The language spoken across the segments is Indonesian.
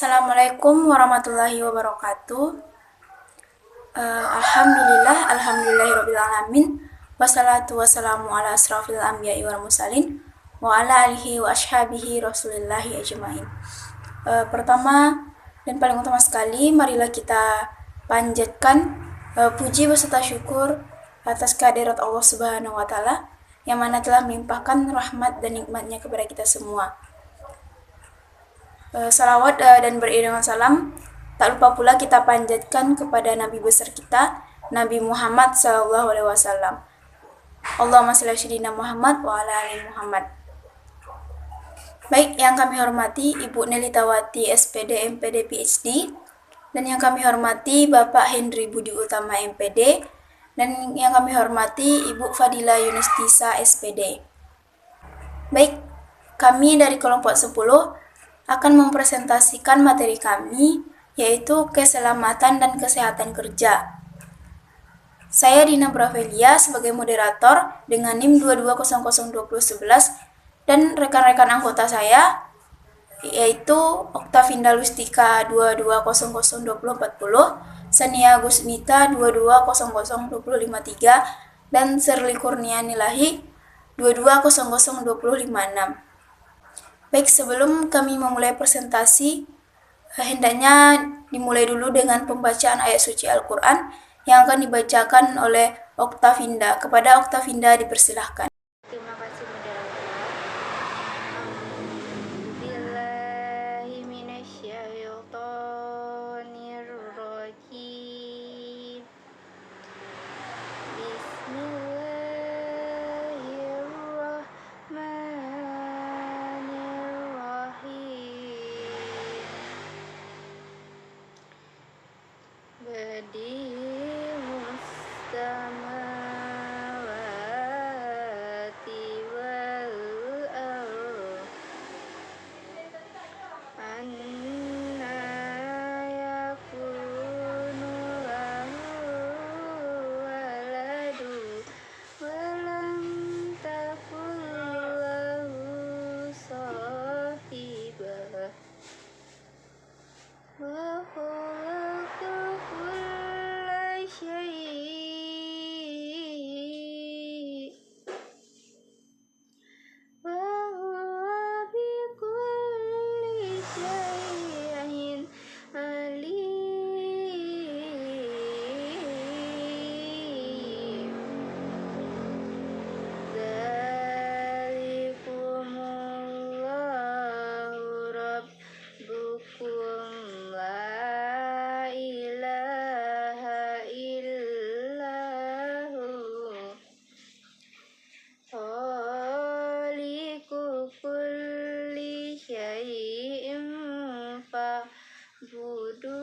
Assalamualaikum warahmatullahi wabarakatuh. Alhamdulillahirrabbilalamin. Wassalatu wassalamu ala asrafil anbiya'i wal mursalin wa ala alihi wa ashabihi rasulillahi ajma'in. Pertama dan paling utama sekali, marilah kita panjatkan puji beserta syukur atas kehadirat Allah Subhanahu wa Ta'ala yang mana telah melimpahkan rahmat dan nikmatnya kepada kita semua. Salawat dan beriringan salam tak lupa pula kita panjatkan kepada Nabi besar kita, Nabi Muhammad SAW. Allahumma shalli ala sayyidina Muhammad wa ala ali Muhammad. Baik, yang kami hormati Ibu Nelitawati SPD MPD PhD, dan yang kami hormati Bapak Hendri Budi Utama MPD, dan yang kami hormati Ibu Fadila Yunistisa SPD. Baik, kami dari kelompok 10 akan mempresentasikan materi kami, yaitu keselamatan dan kesehatan kerja. Saya Dina Bravelia sebagai moderator dengan NIM 22002011 dan rekan-rekan anggota saya, yaitu Oktavinda Lustika 22002040, Sania Gusnita 22002053, dan Serli Kurnia Nilahi 22002056. Baik, sebelum kami memulai presentasi, hendaknya dimulai dulu dengan pembacaan ayat suci Al-Quran yang akan dibacakan oleh Oktavinda. Kepada Oktavinda dipersilahkan. Terima kasih moderator. Bismillahirrahmanirrahim. Badi'us samawati wal ardh, anna yakunu lahu waladu walam takun lahu sahibah wa khalaqa kulla syai' wa huwa bikulli syai'in alim. Dzalikumullahu rabbukum la ilaha illahu khaliqu kulli syai'in fa'buduh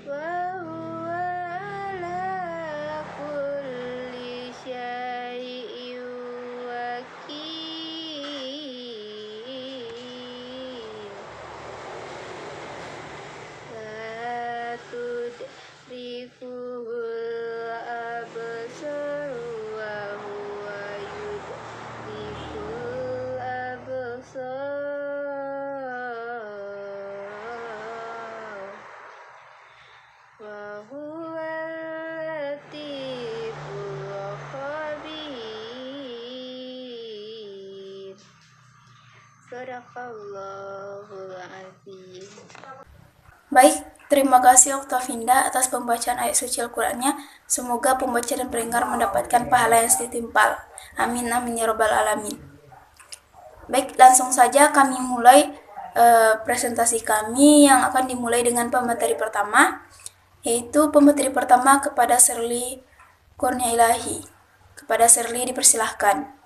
wa huwa ala kulli syai'in wakil. La tudrikuhul absar wa huwa yudrikul absar wa huwal latiful khabir. Sadaqallahul azim. Baik, terima kasih Oktavinda atas pembacaan ayat suci Al-Qurannya. Semoga pembaca dan pendengar mendapatkan pahala yang setimpal. Amin, amin, ya rabbal alamin. Baik, langsung saja kami mulai presentasi kami yang akan dimulai dengan pemateri pertama, yaitu pemateri pertama kepada Serli Kurnia Ilahi. Kepada Serli dipersilahkan.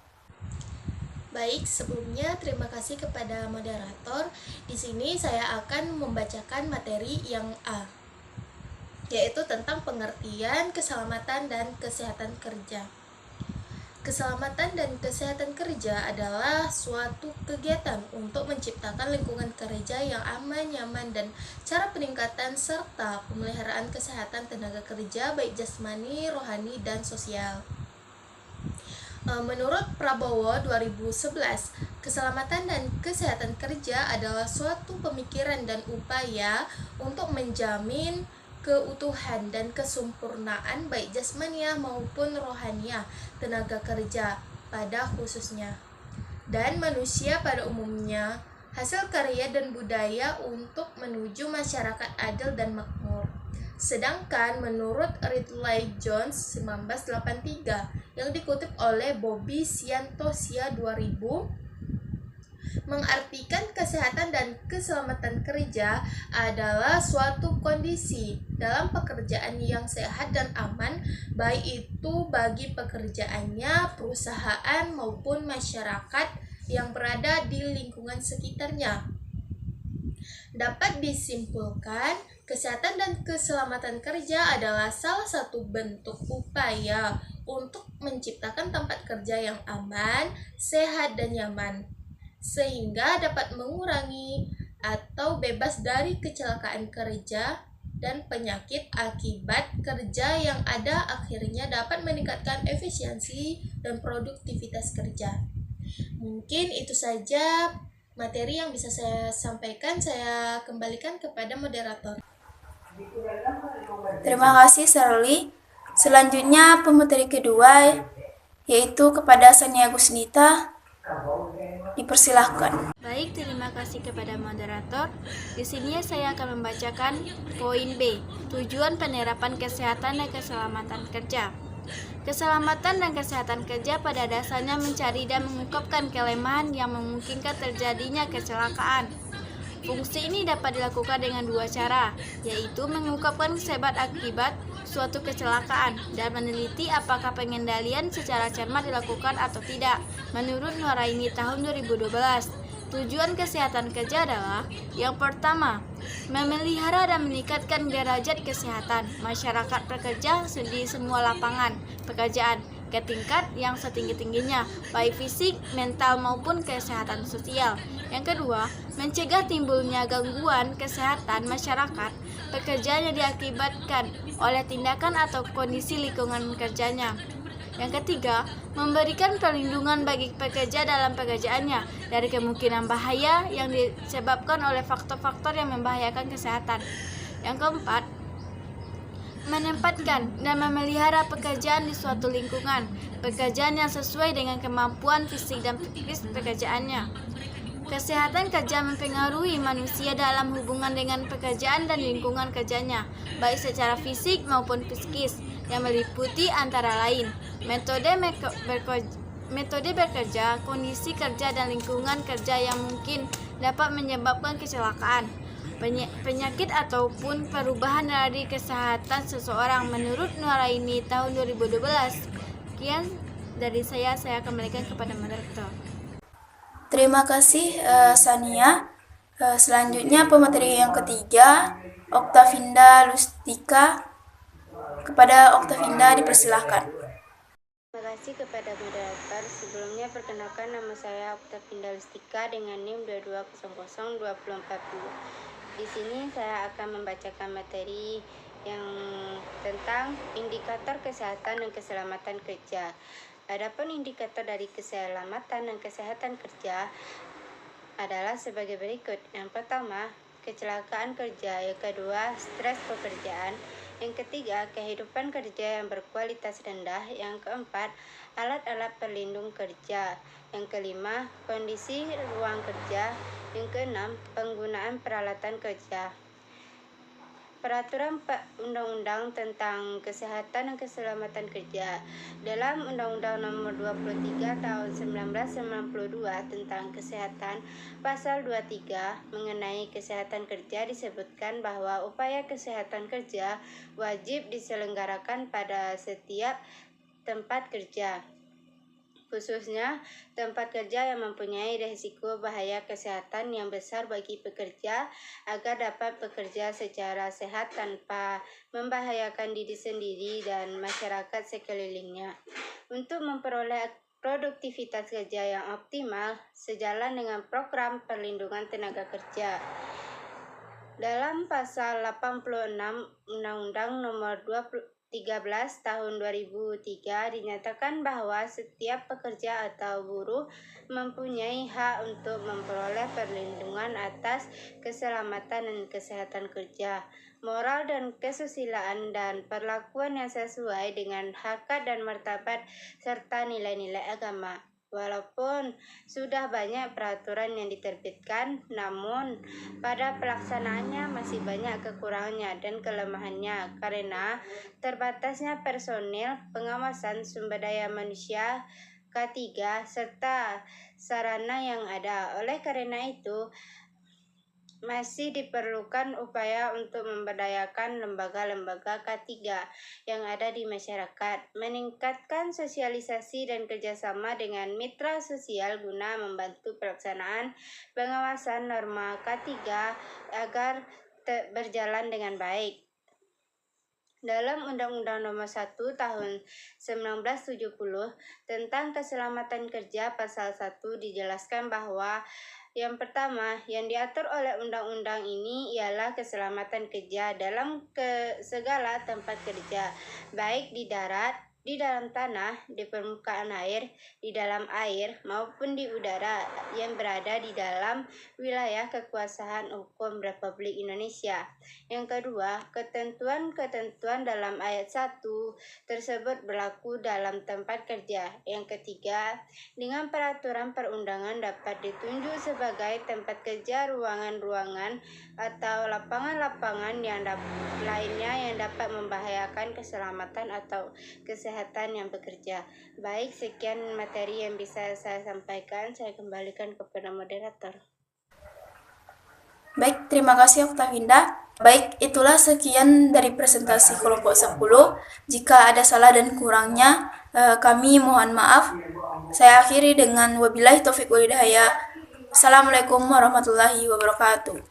Baik, sebelumnya terima kasih kepada moderator. Di sini saya akan membacakan materi yang A, yaitu tentang pengertian keselamatan dan kesehatan kerja. Keselamatan dan kesehatan kerja adalah suatu kegiatan untuk menciptakan lingkungan kerja yang aman, nyaman, dan cara peningkatan serta pemeliharaan kesehatan tenaga kerja baik jasmani, rohani, dan sosial. Menurut Prabowo 2011, keselamatan dan kesehatan kerja adalah suatu pemikiran dan upaya untuk menjamin keutuhan dan kesempurnaan baik jasmaniah maupun rohaniah tenaga kerja pada khususnya dan manusia pada umumnya, hasil karya dan budaya untuk menuju masyarakat adil dan makmur. Sedangkan menurut Ridley Jones 1983 yang dikutip oleh Bobby Siantosia 2000 mengartikan kesehatan dan keselamatan kerja adalah suatu kondisi dalam pekerjaan yang sehat dan aman, baik itu bagi pekerjaannya, perusahaan maupun masyarakat yang berada di lingkungan sekitarnya. Dapat disimpulkan, kesehatan dan keselamatan kerja adalah salah satu bentuk upaya untuk menciptakan tempat kerja yang aman, sehat, dan nyaman, sehingga dapat mengurangi atau bebas dari kecelakaan kerja dan penyakit akibat kerja yang ada, akhirnya dapat meningkatkan efisiensi dan produktivitas kerja. Mungkin itu saja materi yang bisa saya sampaikan. Saya kembalikan kepada moderator. Terima kasih Shirley. Selanjutnya pemateri kedua yaitu kepada Sania Gusnita. Dipersilahkan. Baik, terima kasih kepada moderator. Di sini saya akan membacakan poin B, tujuan penerapan kesehatan dan keselamatan kerja. Keselamatan dan kesehatan kerja pada dasarnya mencari dan mengungkapkan kelemahan yang memungkinkan terjadinya kecelakaan. Fungsi ini dapat dilakukan dengan dua cara, yaitu mengungkapkan sebab akibat suatu kecelakaan dan meneliti apakah pengendalian secara cermat dilakukan atau tidak. Menurut Nuraini tahun 2012, tujuan kesehatan kerja adalah yang pertama, memelihara dan meningkatkan derajat kesehatan masyarakat pekerja di semua lapangan pekerjaan ke tingkat yang setinggi-tingginya, baik fisik, mental maupun kesehatan sosial. Yang kedua, mencegah timbulnya gangguan kesehatan masyarakat pekerja yang diakibatkan oleh tindakan atau kondisi lingkungan kerjanya. Yang ketiga, memberikan perlindungan bagi pekerja dalam pekerjaannya dari kemungkinan bahaya yang disebabkan oleh faktor-faktor yang membahayakan kesehatan. Yang keempat, menempatkan dan memelihara pekerjaan di suatu lingkungan, pekerjaan yang sesuai dengan kemampuan fisik dan psikis pekerjaannya. Kesehatan kerja mempengaruhi manusia dalam hubungan dengan pekerjaan dan lingkungan kerjanya, baik secara fisik maupun psikis, yang meliputi antara lain metode bekerja, kondisi kerja dan lingkungan kerja yang mungkin dapat menyebabkan kecelakaan, penyakit ataupun perubahan dari kesehatan seseorang. Menurut Nuraini tahun 2012. Sekian dari saya kembalikan kepada moderator. Terima kasih Sania. Selanjutnya pemateri yang ketiga, Oktavinda Lustika. Kepada Oktavinda dipersilahkan. Terima kasih kepada moderator. Sebelumnya perkenalkan, nama saya Oktavinda Lustika dengan NIM 22002040. Di sini saya akan membacakan materi yang tentang indikator kesehatan dan keselamatan kerja. Adapun indikator dari keselamatan dan kesehatan kerja adalah sebagai berikut. Yang pertama, kecelakaan kerja. Yang kedua, stres pekerjaan. Yang ketiga, kehidupan kerja yang berkualitas rendah. Yang keempat, alat-alat pelindung kerja. Yang kelima, kondisi ruang kerja. Yang keenam, penggunaan peralatan kerja. Peraturan Undang-Undang tentang Kesehatan dan Keselamatan Kerja. Dalam Undang-Undang Nomor 23 Tahun 1992 tentang Kesehatan, Pasal 23 mengenai kesehatan kerja disebutkan bahwa upaya kesehatan kerja wajib diselenggarakan pada setiap tempat kerja, khususnya tempat kerja yang mempunyai risiko bahaya kesehatan yang besar bagi pekerja, agar dapat bekerja secara sehat tanpa membahayakan diri sendiri dan masyarakat sekelilingnya. Untuk memperoleh produktivitas kerja yang optimal sejalan dengan program perlindungan tenaga kerja. Dalam pasal 86 Undang-Undang Nomor 13 tahun 2003 dinyatakan bahwa setiap pekerja atau buruh mempunyai hak untuk memperoleh perlindungan atas keselamatan dan kesehatan kerja, moral dan kesusilaan, dan perlakuan yang sesuai dengan harkat dan martabat serta nilai-nilai agama. Walaupun sudah banyak peraturan yang diterbitkan, namun pada pelaksanaannya masih banyak kekurangannya dan kelemahannya karena terbatasnya personil, pengawasan sumber daya manusia, K3, serta sarana yang ada. Oleh karena itu, masih diperlukan upaya untuk memberdayakan lembaga-lembaga K3 yang ada di masyarakat, meningkatkan sosialisasi dan kerjasama dengan mitra sosial guna membantu pelaksanaan pengawasan norma K3 agar berjalan dengan baik. Dalam Undang-Undang Nomor 1 Tahun 1970 tentang Keselamatan Kerja Pasal 1 dijelaskan bahwa yang pertama yang diatur oleh undang-undang ini ialah keselamatan kerja dalam segala tempat kerja, baik di darat, di dalam tanah, di permukaan air, di dalam air, maupun di udara yang berada di dalam wilayah kekuasaan hukum Republik Indonesia. Yang kedua, ketentuan-ketentuan dalam ayat 1 tersebut berlaku dalam tempat kerja. Yang ketiga, dengan peraturan perundangan dapat ditunjuk sebagai tempat kerja ruangan-ruangan atau lapangan-lapangan yang lainnya yang dapat membahayakan keselamatan atau kesehatan yang bekerja. Baik, sekian materi yang bisa saya sampaikan. Saya kembalikan kepada moderator. Baik, terima kasih Oktavinda. Baik, itulah sekian dari presentasi kelompok 10. Jika ada salah dan kurangnya, kami mohon maaf. Saya akhiri dengan wabillahi taufiq wal hidayah. Assalamualaikum warahmatullahi wabarakatuh.